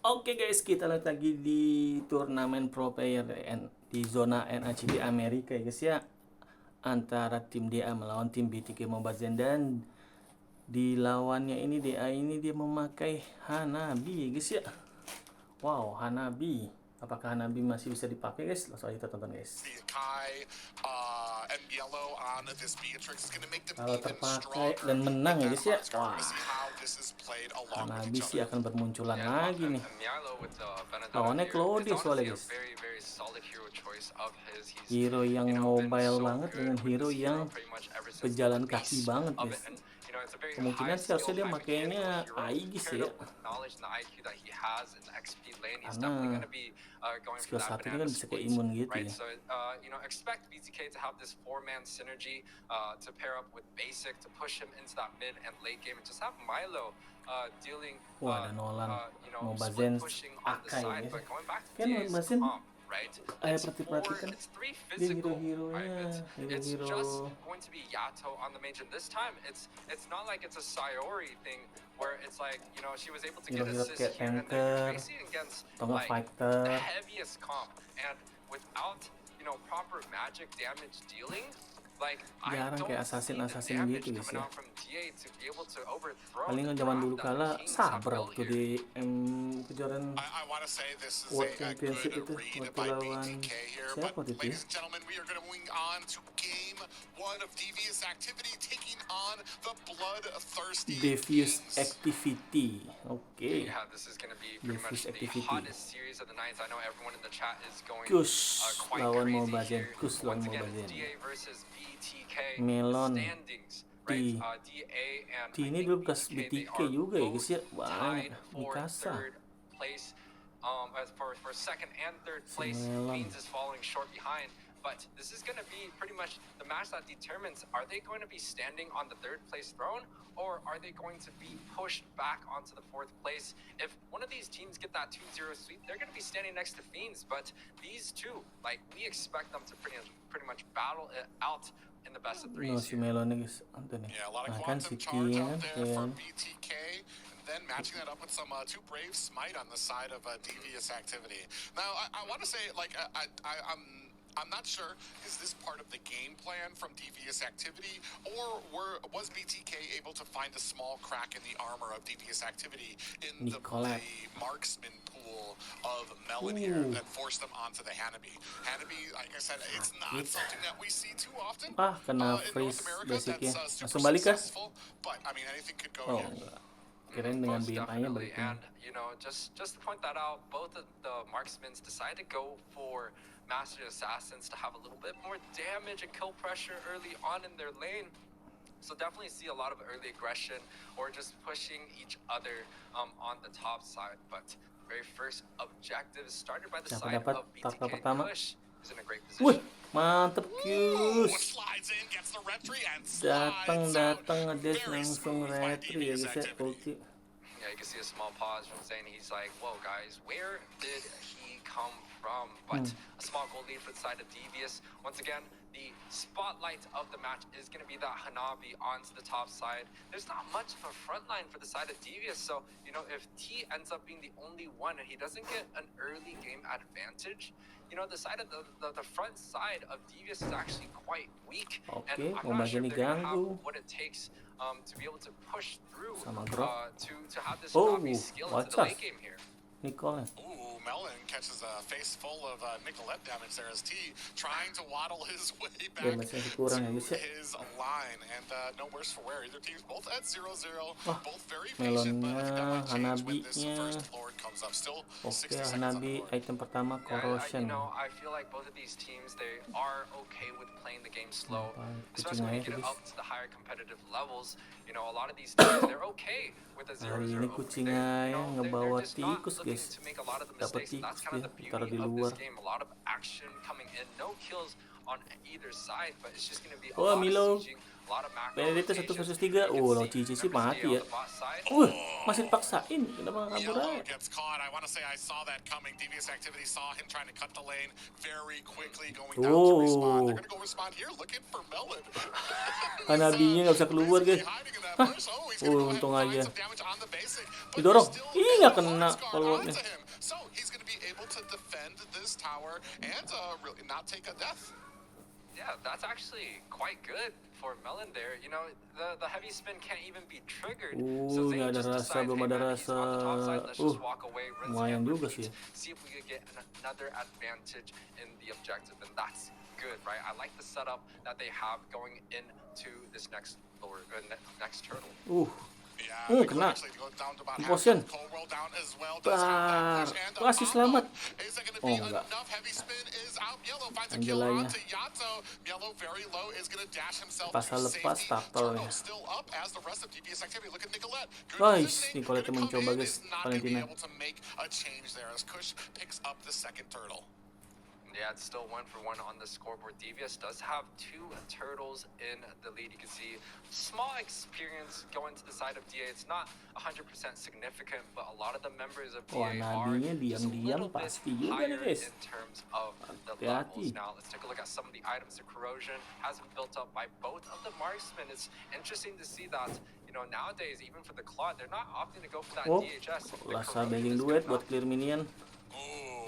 Oke guys, kita lihat lagi di turnamen pro player di zona NAC di Amerika ya guys ya. Antara tim DA melawan tim Btk Mobazane, dan di lawannya ini DA ini dia memakai Hanabi ya guys ya. Wow, Hanabi. Apakah Hanabi masih bisa dipakai guys? Langsung aja kita tonton guys. Kalau terpakai dan menang ya guys ya. Wah, Hanabi sih akan bermunculan lagi nih. Lawannya Claudio soalnya guys. Hero yang mobile banget dengan hero yang pejalan kaki banget guys. Kemungkinan sih harusnya dia makainya Aegis ya. Karena skill satu ini kan bisa kayak imun gitu ya. Wah, ada Nolan, Mobazane Btk ya guys. Kan Mobazane perhatikan dia hero-heronya hero-hero kayak tanker atau nggak fighter. Jarang kayak assassin gitu guys ya. Palingan zaman dulu kala sabar waktu di kejuaraan World Championship itu waktu lawan siapa waktu itu ya? Devious Activity. Oke. Devious Activity. Kus lawan Mobazane. Melon T ini dulu bekas BTK juga ya guys ya. Banyak Mikasa. Melon. But this is going to be pretty much the match that determines, are they going to be standing on the third place throne, or are they going to be pushed back onto the fourth place? If one of these teams get that 2-0 sweep, they're going to be standing next to Fiends, but these two, like, we expect them to pretty much battle it out in the best of threes. Si Melon guys. Yeah, a lot of quantum charge out there from BTK. Then matching that up with some two brave smite on the side of devious activity. Now, I want to say, like, I'm not sure, is this part of the game plan from Devious Activity, or was BTK able to find a small crack in the armor of Devious Activity in the marksman pool of Melon here that forced them onto the Hanabi? Hanabi, like I said, it's not something that we see too often kena in freeze North America that's langsung super balik kah? successful, but I mean, anything could go here. Kirain dengan BMI-nya balik. And you know, just to point that out, both of the marksmen decided to go for Master Assassins to have a little bit more damage and kill pressure early on in their lane. So definitely see a lot of early aggression or just pushing each other on the top side. But very first objective started by the side of BTK. Push is in a great position. Mantep Qs. Datang ngedes langsung retri ya guys ya, ulti. Yeah, you can see a small pause from Zane. He's like, whoa guys, where did he come from? But a small goal lead for the side of Devious. Once again, the spotlight of the match is going to be that Hanabi onto the top side. There's not much of a front line for the side of Devious, so, you know, if T ends up being the only one and he doesn't get an early game advantage, you know, the side of the front side of Devious is actually quite weak. And I'm not sure if they're going to have what it takes to be able to push through to have this Hanabi skill into the late game here. Nicolette. Ooh, Melon catches a face full of Nicolette damage there as T trying to waddle his way back to his line, and no worse for wear. Either teams both at 0-0, both very patient, but I think that might change when this first Lord comes up. Still 60 seconds on the board. Item pertama Corrosion. You know, I feel like both of these teams, they are okay with playing the game slow, especially when you get up to the higher competitive levels. You know, a lot of these teams, they're okay with a 0-0. Hari ini kucingnya ngebawa tikus guys. Dapat tikus dia, taruh di luar. On either side, but it's just going to be a Oh, lot Milo. of sieging A lot of macro Benedetta 1 rotations. versus 3. You can Oh, lo see Cici sih members mati stay on ya. the bot side. Masih dipaksain. Kenapa nggak kabur Yellow aja? gets caught. I want to say I saw that coming. Devious Activity saw him trying to cut the lane very quickly, going down to respawn. They're going to go respawn here, looking for Melon. Hanabinya nggak bisa keluar, guys. Hiding in that Hah? bush. Oh, he's going to go ahead Untung and find aja. some damage on the basic. But Didorong. there's still Ih, a nggak kena hard guard follow-up-nya. onto him. So he's going to be able to defend this tower and really not take a death. Yeah, that's actually quite good for Melon there. You know, the heavy spin can't even be triggered. So they nggak ada just rasa, decide, belum hey ada man, he's on the top side, let's rasa. just walk away, rinse Lumayan and juga repeat, sih. see if we could get another advantage in the objective, and that's good, right? I like the setup that they have going into this next next turtle. Kena. Potion. Masih selamat. Oh, enggak. Angelanya. Pasal lepas turtle-nya. Guys, Nicolette mencoba, guys. Valentina. Yeah, it's still 1-for-1 on the scoreboard. Devious does have 2 turtles in the lead. You can see small experience going to the side of DA. It's not 100% significant, but a lot of the members of DA are just a little bit higher in terms of the levels. Now, let's take a look at some of the items. The corrosion has been built up by both of the marksmen. It's interesting to see that, you know, nowadays, even for the Claw, they're not opting to go for that DHS. Rasa bailing duet buat clear minion.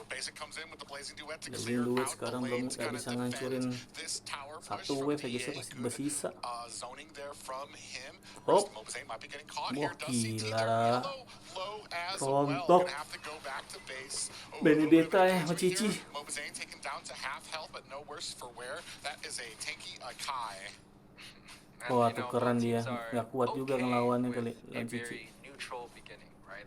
Basic comes in with the blazing duet to Blazing clear duet out sekarang the belum lanes, nggak gonna bisa ngancurin this tower push satu from wave aja sih TA. masih bersisa. Zoning there from him. Hop. Mobazane might be getting caught Wah, here. Does see gila. Yellow low as well. Rontok. Gonna have to go back to base. Benedetta ya, sama Cici. Mobazane taken down to half health, but no worse for wear. That is a tanky Kai. Wah, tukeran dia. Nggak kuat juga ngelawannya kali lawan Cici. Neutral beginning, right?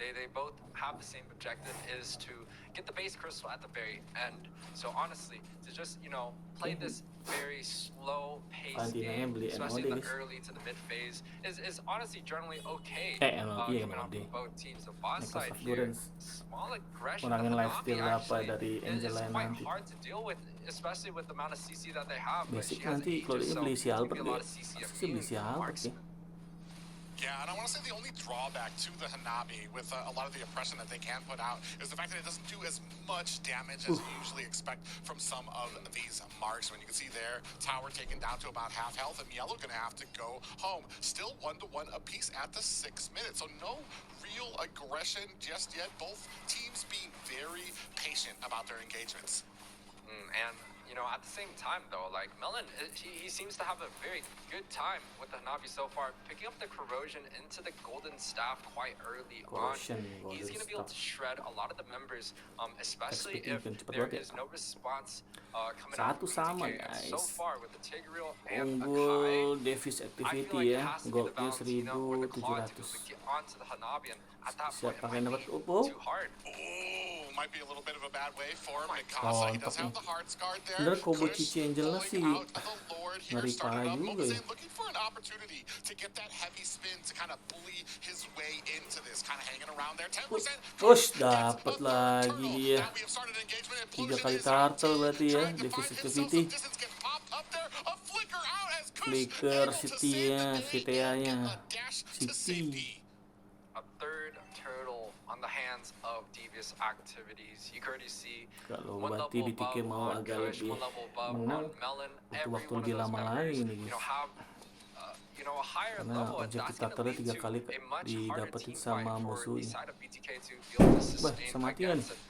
They both have the same objective, is to get the base crystal at the very end. So honestly, to just, you know, play this very slow pace game, especially in the early to the mid phase, is honestly generally okay. Coming off of both teams. The boss side here, small aggression of Hanabi actually is quite hard to deal with, especially with the amount of CC that they have. But she has nanti kalau dia beli si Albert deh. Pasti beli si Albert ya. Yeah, and I want to say the only drawback to the Hanabi with a lot of the oppression that they can put out is the fact that it doesn't do as much damage as you usually expect from some of these marks. When you can see there, tower taken down to about half health, and Yellow going to have to go home. Still 1-1 apiece at the 6 minutes, so no real aggression just yet. Both teams being very patient about their engagements. And, you know, at the same time, though, like, Melon, he seems to have a very good time with the Hanabi so far, picking up the corrosion into the golden staff quite early on. He's going to be able to shred a lot of the members, especially if there is no response coming out of BTK. And so far, with the Tigreal and Unggul Davis Akai, Activity ya, goldnya goldnya 1.700. Siapa yang dapat upo? Might be a little bit of a bad way for Mikasa. He does have the hard guard there. Bener combo Cici Angel sih ngeri parah juga ya. Looking for an opportunity to get that heavy spin to kind of bully his way into this, kind of hanging around there. 10%. Push, dapat lagi dia. 3 kali turtle berarti ya, Davis Activity. Flicker City-nya, CTA-nya. City. A third turtle on the hands of Devious Activities. You already see kalau one berarti level BTK above mau on agak Kush, lebih one level above menang, on Melon. butuh Every waktu one lebih of those lama members, lagi nih you guys. know, have you know, a higher Karena level, and objektif that's going to starternya lead 3 to kali a much harder didapetin team sama fight for the musuhnya. side of BTK to be able to Bah, sustain sama mati kan? against it.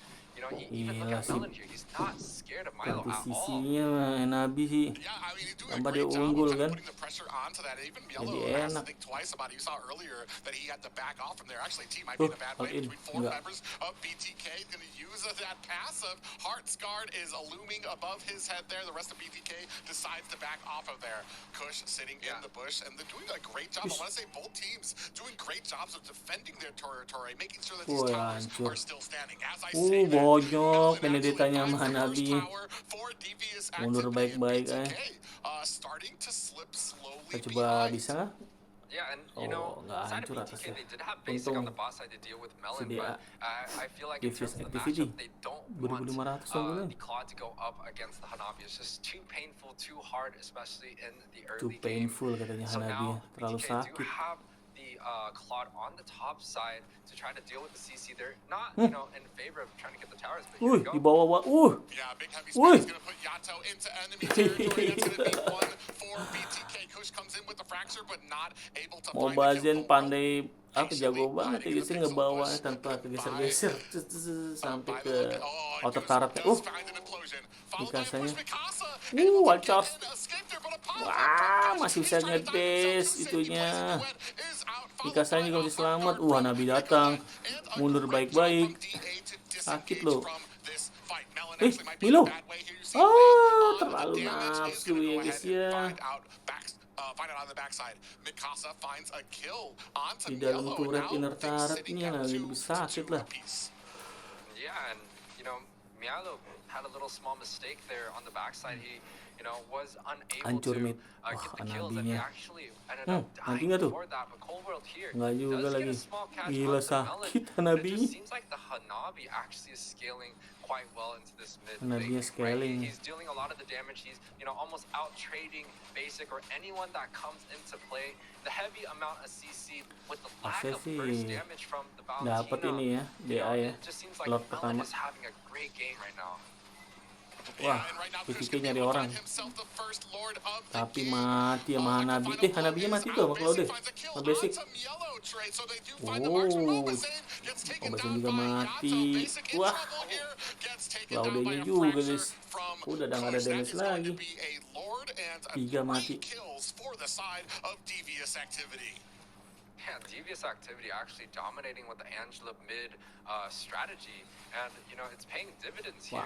You know, even look at Melon here. He's not scared of Milo Ganti at all. sisinya Hanabi sih. Tambah dia unggul kan. Jadi enak. Tuh, all in. Enggak. That passive Heartsguard is looming above his head there. The rest of BTK decides to back off of there. Kush sitting in the bush, and they're doing a great job. I want to say both teams doing great jobs of defending their territory, making sure that these towers are still standing. As I say that, bonyok Benedettanya sama Hanabi. Mundur baik-baik starting to slip slowly Kita coba bisa nggak? Yeah, and nggak side of hancur BTK, atasnya. they did have basic on Untung the boss side to deal with si Melon, DA but I feel like in Devious terms of the Activity matchup, they don't want 2500 dong the Claw to go up against the Hanabi. It's just too painful, too hard, especially in the too early game. painful katanya So Hanabi ya, now terlalu BTK do sakit. have the Claude on the top side to try to deal with the CC. They're not, in favor of trying to get the towers, but here we Di go. bawah. Yeah, big heavy spin is going to put Yato into enemy territory. That's going to be one for BTK. Kush comes in with the fracture, but not able to find the Mobazane kill. pandai jago banget ya guys, ngebawa tanpa kegeser-geser sampai ke outer turretnya. Mikasanya. One charge. Wah, masih bisa ngedes itunya. Mikasanya juga masih selamat. Hanabi datang. Mundur baik-baik. Sakit loh. Milo. Terlalu nafsu ya guys ya. Di dalam turret inner turretnya lagi lebih sakit lah. Yeah, and Mialo had a little small mistake there on the backside. He was unable to get the kills, and he actually ended up dying before that. But Cold World here does get a small catch on the Melon. It just seems like the Hanabi actually is scaling quite well into this mid lane. Right? He's dealing a lot of the damage. He's almost out trading basic or anyone that comes into play. The heavy amount of CC with the lack of burst damage from the Valentina. Dapat ini ya, DA ya. It just seems like Lot Melon pertama. is having a great game right now. Wah, BTK nyari orang. Tapi mati sama Hanabi. Hanabinya mati tuh sama Claude. Sama basic. Mobazane juga mati. Wah, Claude-nya juga guys. Udah nggak ada damage lagi. 3 mati. Yeah, Devious Activity actually dominating with the Angela mid strategy, and it's paying dividends here.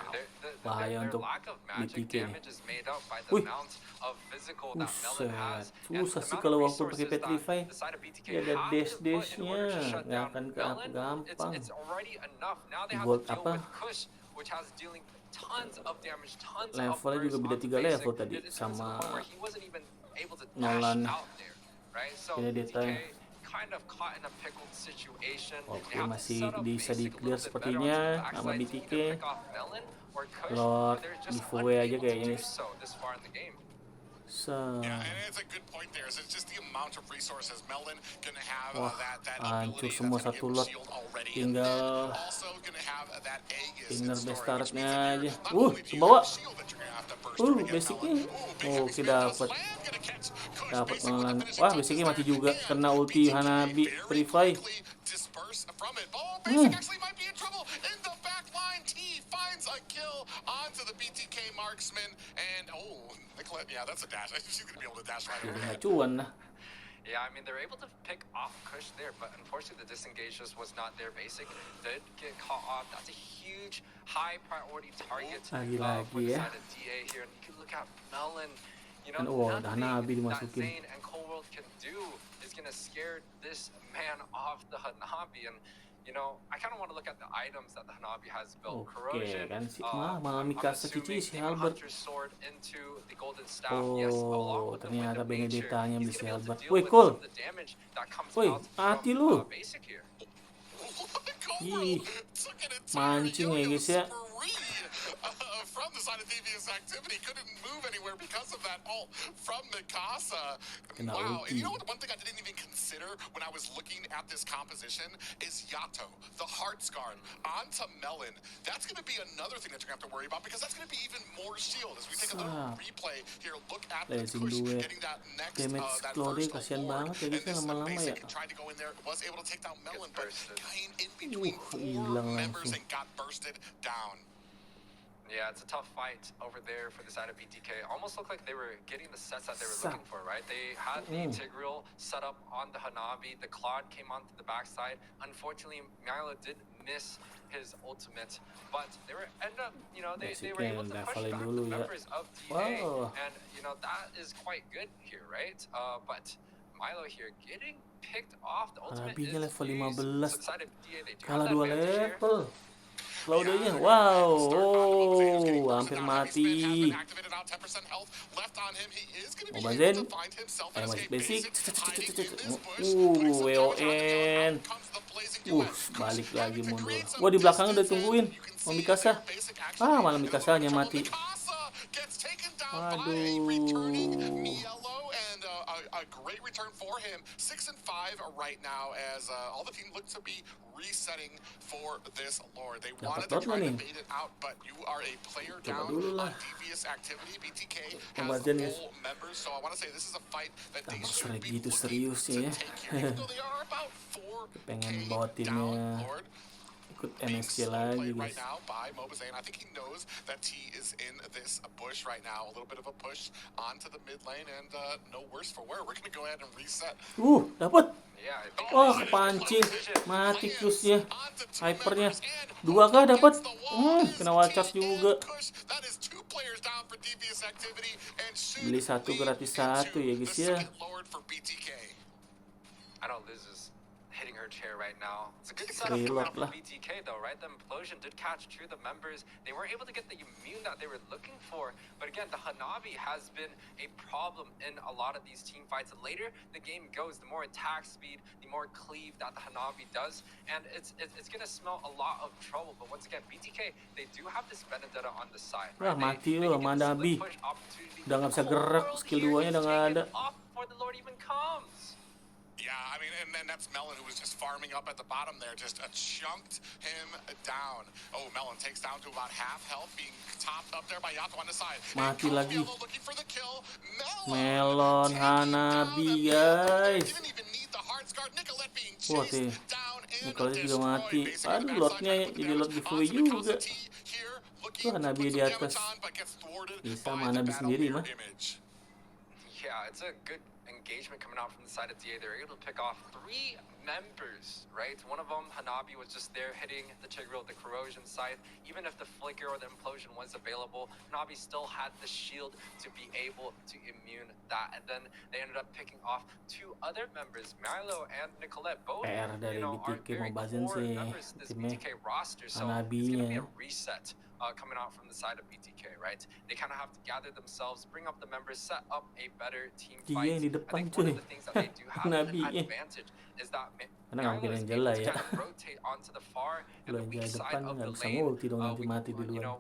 Their lack of magic damage is made up by the amount of physical that Melon has, and the amount of resources that the side of BTK have to put in order to shut down Melon. It's already enough. Now they have to deal with Kush, which has dealing tons of damage, tons of Levelnya juga beda 3 level tadi sama Nolan. Kind of caught in a pickled situation. Oke, masih bisa di-clear sepertinya sama BTK. Lord giveaway aja kayaknya guys. Wah, hancur semua satu lot. Tinggal inner base turretnya aja. Ke bawah. Basicnya. Oke, dapat malah. Wah, basicnya mati juga kena ulti Hanabi Free Fire. Nggak cuan lah. Yeah, I mean, they're able to pick off Kush there, but unfortunately the disengage just was not there. Basic did get caught off. That's a huge high priority target for the side of DA here. And you can look at Melon. Nothing that Zane and Cold World can do is going to scare this man off the Hanabi. And I kind of want to look at the items that the Hanabi has built. Corrosion, kan si malah Mikasa Cici si Albert. Ternyata Benedetta-nya beli si Albert. Woi, Cole. Woi, mati lu. Ih, mancing ya guys ya. From the side of Devious Activity, couldn't move anywhere because of that ult from Mikasa. Wow, and you know what, one thing I didn't even consider when I was looking at this composition is Yato, the Hearts Guard, onto Melon. That's going to be another thing that you're going to have to worry about, because that's going to be even more shield. As we take a little replay here, look at the Kush getting that next, that first award, and this basic tried to go in there, was able to take down Melon, but came in between 4 members and got bursted down. Yeah, it's a tough fight over there for the side of BTK. Almost looked like they were getting the sets that they were looking for, right? They had the Tigreal set up on the Hanabi. The Claude came onto the backside. Unfortunately, Milo did miss his ultimate, but they were they were able to push back the members of TA, and that is quite good here, right? But Milo here getting picked off. The ultimate is level 15. so the side of TA, they do Kalah have 2 that advantage here. level. Cloudnya, wow, hampir mati. Mobazane, masih basic. WON. Balik lagi mundur. Wah, di belakang udah tungguin. Mau Mikasa. Malah Mikasanya mati. Aduh. A great return for him. 6-5 right now as all the team looks to be resetting for this Lord. They wanted to try to bait it out, but you are a player down on devious activity. BTK has full members, so I want to say this is a fight that they should be looking to take here. Even though they are about 4K down, Lord. MSC lagi, guys. Right now by Mobazane. I think he knows that T is in this bush right now. A little bit of a push onto the mid lane, and no worse for wear. We're gonna go ahead and reset. Dapat. Wah, kepancing. Mati Q's-nya. Hypernya. 2 kah dapat? Kena wall charge juga. Beli 1 gratis 1 ya, guys ya. I know Liz is hitting her chair right now. It's a good setup for BTK though, right? The implosion did catch 2 of the members. They weren't able to get the immune that they were looking for. But again, the Hanabi has been a problem in a lot of these team fights. The later the game goes, the more attack speed, the more cleave that the Hanabi does. And it's going to smell a lot of trouble. But once again, BTK, they do have this Bercanda on the side. Right? Mati loh, Hanabi. Udah gak bisa gerak, skill 2-nya udah gak ada. Before the Lord even comes. Yeah, I mean, and then that's Melon who was just farming up at the bottom there, just chunked him down. Oh, Melon takes down to about half health, being topped up there by Yato on the side. Mati lagi. Looking for the kill. Melon Hanabi, guys. Wah, Nicholas juga mati. Aduh, Lordnya jadi Lord giveaway juga. Tuh Hanabi di atas. Bisa sama Hanabi sendiri mah. Yeah, it's a good engagement coming out from the side of DA. They're able to pick off 3 members, right? One of them, Hanabi, was just there hitting the Tigreal, the corrosion side. Even if the flicker or the implosion was available, Hanabi still had the shield to be able to immune that. And then they ended up picking off 2 other members, Milo and Nicolette, both are very core members of this BTK roster. So it's going to be a reset coming out from the side of BTK, right? They kind of have to gather themselves, bring up the members, set up a better team fight. I think one of the things that they do have an advantage is that Milo is able to kind of rotate onto the far and the weak side of the lane.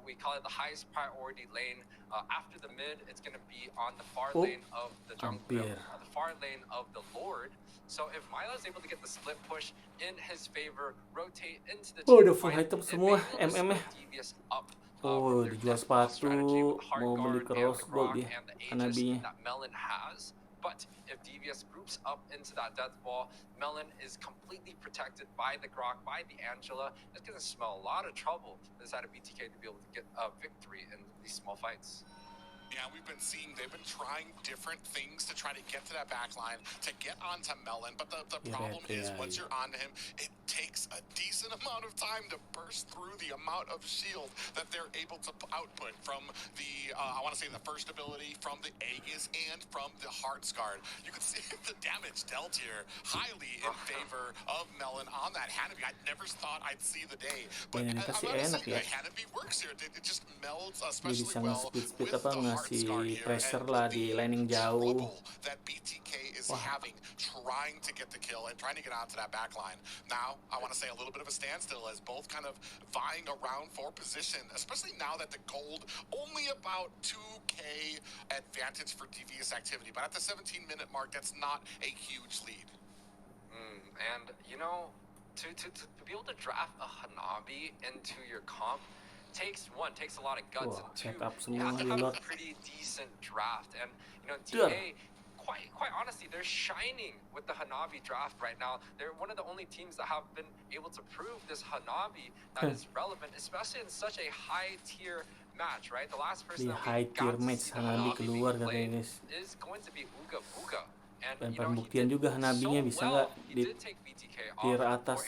We call it the highest priority lane. After the mid, it's going to be on the far lane of the jungle, the far lane of the Lord. So if Milo is able to get the split push in his favor, rotate into the udah full item semua MM-nya. Dijual sepatu, mau beli cross gold ya, Hanabi-nya. But if DVS groups up into that death ball, Melon is completely protected by the Grok, by the Angela. It's going to smell a lot of trouble inside of BTK to be able to get a victory in these small fights. Yeah, we've been seeing they've been trying different things to try to get to that back line, to get onto Melon. But the problem is once you're onto him, it takes a decent amount of time to burst through the amount of shield that they're able to output from the, I want to say the first ability, from the Aegis, and from the Hearts Guard. You can see the damage dealt here highly in favor of Melon on that Hanabi. I never thought I'd see the day. But I'm honestly, the Hanabi works here. It just melds especially well with the Hearts si pressure lah di laning jauh. That BTK is having, trying to get the kill and trying to get onto that back line. Now, I want to say a little bit of a standstill as both kind of vying around for position, especially now that the gold only about 2K advantage for devious activity. But at the 17-minute mark, that's not a huge lead. And, you know, to be able to draft a Hanabi into your comp takes a lot of guts, and 2, you have to have a pretty decent draft. And you know, DA, quite honestly, they're shining with the Hanabi draft right now. They're one of the only teams that have been able to prove this Hanabi that is relevant, especially in such a high tier match, right? The last person that we got to see the Hanabi play is going to be Uga Buga. Dan pembuktian juga Hanabinya bisa nggak di tier atas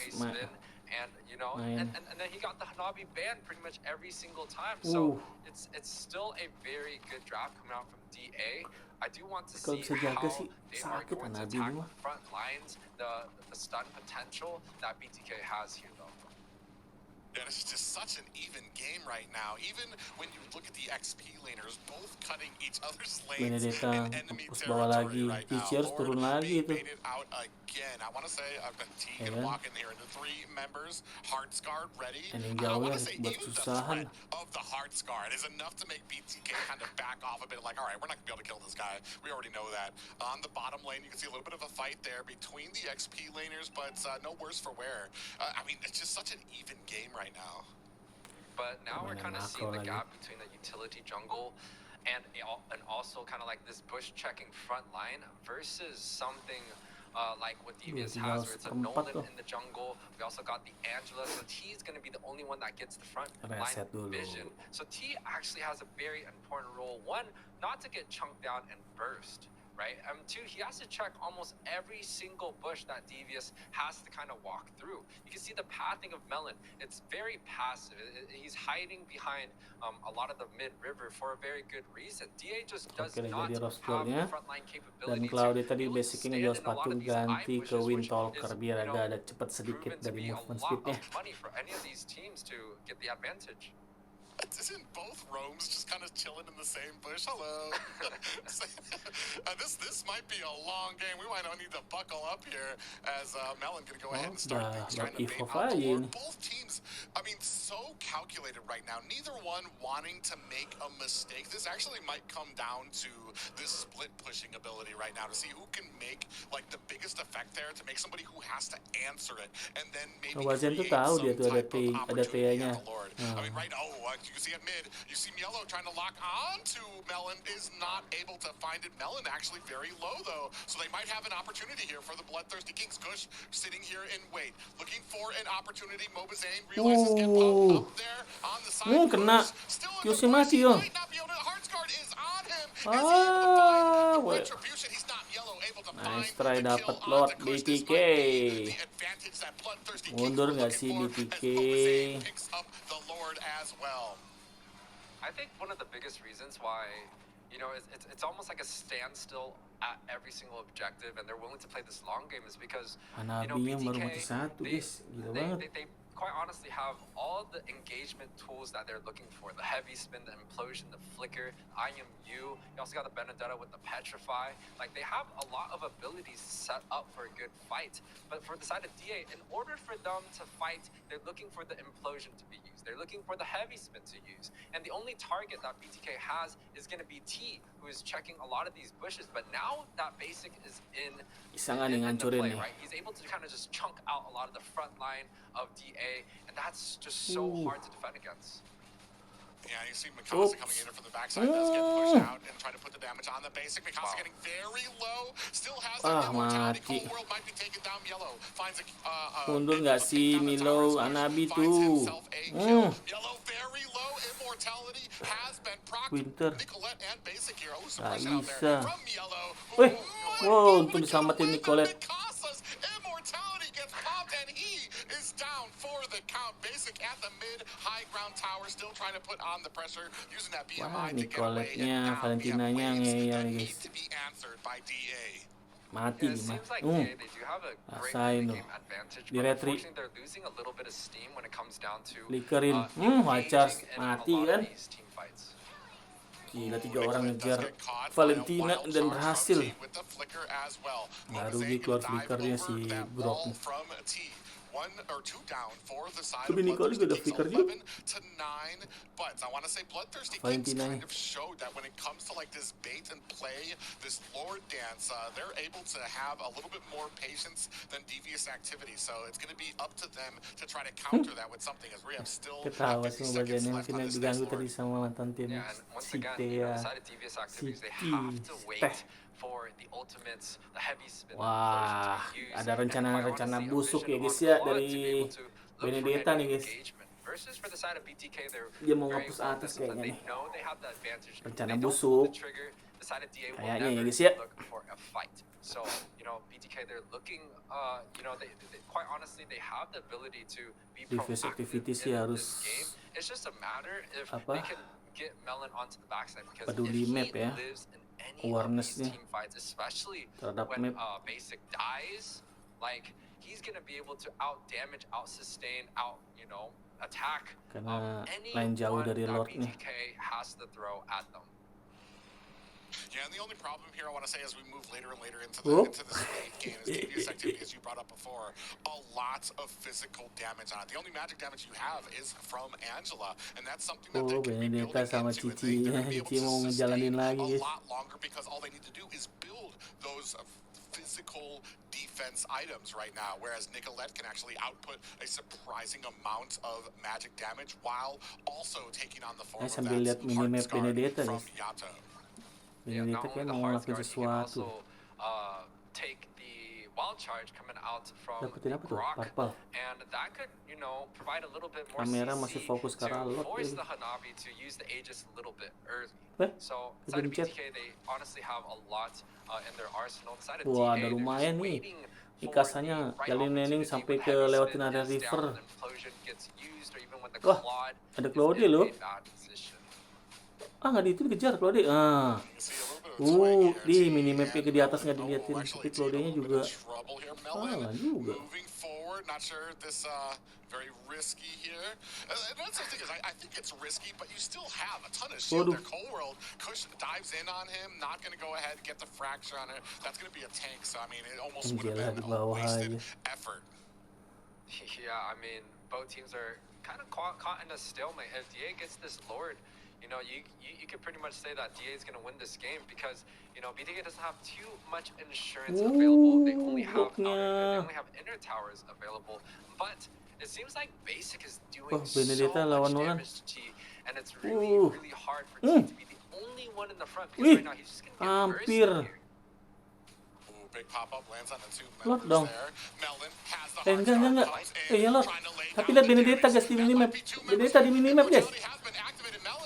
and you know, and then he got the Hanabi ban pretty much every single time. So it's still a very good draft coming out from DA. I do want to see how they are going to attack the front lines, the stun potential that BTK has here though. Yeah, it's just such an even game right now. Even when you look at the XP laners, both cutting each other's lanes in Benedetta enemy nge-push bawah territory lagi. right now. Teachers Lord turun lagi being itu. baited out again. I want to say T Ya gonna kan? walk in here into 3 members. Heartsguard ready. Dan yang I want jauhnya to say buat even the susahan. threat of the Heartsguard is enough to make BTK kind of back off a bit. Like, all right, we're not gonna be able to kill this guy. We already know that. On the bottom lane, you can see a little bit of a fight there between the XP laners, but no worse for wear. I mean, it's just such an even game right now. But now we're kind of seeing the lagi. gap between the utility jungle and also kind of like this bush checking front line versus something like what Devious has, where it's a Nolan in the jungle. We also got the Angela, so T's going to be the only one that gets the front line vision. So T actually has a very important role. One, not to get chunked down and burst, right? Two, he has to check almost every single bush that Devious has to kind of walk through. You can see the pathing of Melon. It's very passive. He's hiding behind a lot of the mid-river for a very good reason. DA just does not have frontline capability. Dan Cloudy tadi basicnya ngejual sepatu ganti ke Wind Talker biar agak ada cepat sedikit dari movement speednya. For any of these teams to get the advantage. Isn't both roams just kind of chilling in the same bush? Hello. This might be a long game. We might not need to buckle up here as Melon going to go ahead and start trying to bait out the Lord. Both teams, I mean, so calculated right now. Neither one wanting to make a mistake. This actually might come down to this split pushing ability right now to see who can make like the biggest effect there to make somebody who has to answer it and then maybe Mobazane tuh create tahu some dia tuh type of ada opportunity TA-nya. at the Lord. I mean, right? You can see at mid, you see Yellow trying to lock onto Melon, is not able to find it. Melon actually very low though, so they might have an opportunity here for the Bloodthirsty Kings. Kush sitting here in wait, looking for an opportunity. Mobazane realizes get popped up there on the side. Kena. Still in Qc the mati push, yo. he might not be able to. Heartsguard is on him. Is he able to find the retribution? He's not Yellow able to Nice find try the dapat kill Lord onto Kush. BTK. This might be the advantage that Bloodthirsty Kings Mundur were nggak looking sih for BTK? as Mobazane picks up the Lord as well. I think one of the biggest reasons why, you know, it's almost like a standstill at every single objective, and they're willing to play this long game is because, you know, BTK, they quite honestly have all the engagement tools that they're looking for. The heavy spin, the implosion, the flicker, IMU. You also got the Benedetta with the petrify. Like, they have a lot of abilities set up for a good fight. But for the side of DA, in order for them to fight, they're looking for the implosion to be used. They're looking for the heavy spin to use. And the only target that BTK has is going to be T, who is checking a lot of these bushes. But now that basic is in the play, right? He's able to kind of just chunk out a lot of the front line of DA, and that's just so hard to defend against. Yeah, you see Mikasa coming in from the backside, does get pushed out and try to put the damage on the basic. Mikasa getting very low, still has that immortality. Cold World might be taking down Yellow. Finds mundur nggak sih Milo Hanabi tuh? Yellow very low, immortality has been procced. Winter. Nicolette and basic here. Oh, Nggak suppression out bisa. there from Yellow. Wih, wow, untuk diselamatin Nicolette. Mikasa's immortality gets popped and he is down for the count. Basic at the mid high ground tower, still trying to put on the pressure, using that BMI to get away. And now we have waves that need to be answered by DA. Mati It nih mah. seems like they do have a great early game advantage, but unfortunately they're losing a little bit of steam when it comes down to Flickerin. Wajar mati kan. Gila 3 orang ngejar Valentina dan berhasil. Nggak rugi keluar flickernya si Brock. One or two down for the side Tapi Nicole juga ada flicker juga. 11 to 9, but I want to say Bloodthirsty Kings kind of showed that when it comes to like this bait and play, this Lord dance, they're able to have a little bit more patience than devious activity. So it's going to be up to them to try to counter that with something, as we have still ketawa sih Mobazane mungkin diganggu tadi sama mantan tim si Tea, si Teh. Wah, ada rencana busuk ya guys ya dari Benedetta nih guys. Dia mau ngapus atas kayaknya nih. Rencana busuk. Kayaknya ya guys ya. So, you know, BTK, they're looking, you know, they quite honestly, they have the ability to be proactive in this game. It's just a matter if they can get Melon onto the backside, because if he lives in any of these team fights, especially when Basic dies, like, he's going to be able to out-damage, out-sustain, you know, attack Karena any lain jauh one dari that Lord nih. BTK has to throw at them. Yeah, and the only problem here I want to say as we move later and later into Oh. this late game is devious activity, as you brought up before, a lot of physical damage on it. The only magic damage you have is from Angela, and that's something that they Oh, could be Benedetta building sama into, and Cici. they're going to be able Cici to mau sustain ngejalanin lagi, a guys. lot longer because all they need to do is build those physical defense items right now, whereas Nicolette can actually output a surprising amount of magic damage while also taking on the form of sambil lihat that minimap heart guard Benedetta, from guys. Yato. Benedetta not kayak only the mau hard ngelakuin guard, he can sesuatu. also take the wild charge coming out from Dapetin the apa tuh? Grok, Purple. and that could, provide a little bit more Kamera CC masih fokus ke arah to Lord, force ini. the Hanabi to use the Aegis a little bit early. So, side of kegencet. BTK, they honestly have a lot in their arsenal. Side of Wah, DA, ada they're lumayan just nih. waiting Ini for kasanya the right Jalin Nening opportunity sampai when ke heavy lewatin spin area is river. down, implosion gets used, or even when the Wah, Claude ada is Claude in loh. a bad position. Ah, nggak di itu dikejar Claude. Ah. Di minimapnya ke di atas nggak diliatin. Tapi Claude-nya juga salah juga. Not sure this very risky here. That's the thing is, I think it's risky, but you still have a ton of shield there. Cold World, Kush dives in on him, not going to go ahead and get the fracture on it. That's going to be a tank, so I mean, it almost would have been a wasted effort. Yeah, I mean, both teams are kind of caught in a stalemate. If DA gets this Lord, you could pretty much say that DA is going to win this game because, BTK doesn't have too much insurance available. They only have inner towers available. But it seems like Basic is doing so much damage to G, and it's really hard for G to be the only one in the front because right now he's just going to get bursted here. Big pop-up lands on the two Lord members dong. there. Melvin has the Enggak. Iya Lord. Tapi lihat Benedetta guys di minimap. Benedetta di minimap guys.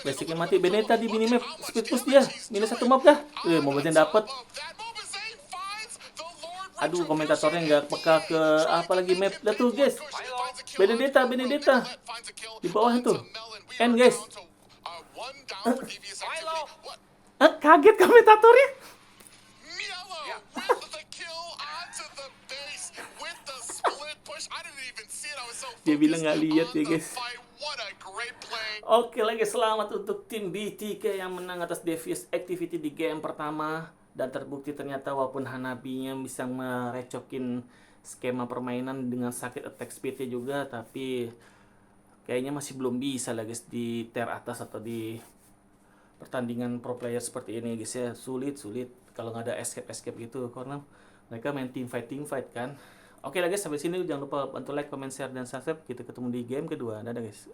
Basicnya mati. Benedetta di minimap. Speed push dia. Minus 1 mob dah. Mobazane dapet. Aduh, komentatornya nggak peka ke apa lagi map. Lihat tuh guys. Benedetta. Di bawah tuh. End guys. Kaget komentatornya. Dia bilang nggak lihat ya guys. Oke lagi selamat untuk tim BTK yang menang atas Devious Activity di game pertama. Dan terbukti ternyata walaupun Hanabi-nya bisa merecokin skema permainan dengan sakit attack speed-nya juga, tapi kayaknya masih belum bisa lah guys di tier atas atau di pertandingan pro player seperti ini guys ya. Sulit kalau nggak ada escape gitu karena mereka main team fight kan. Oke lah guys, sampai sini jangan lupa bantu like, comment, share, dan subscribe. Kita ketemu di game kedua. Dadah guys.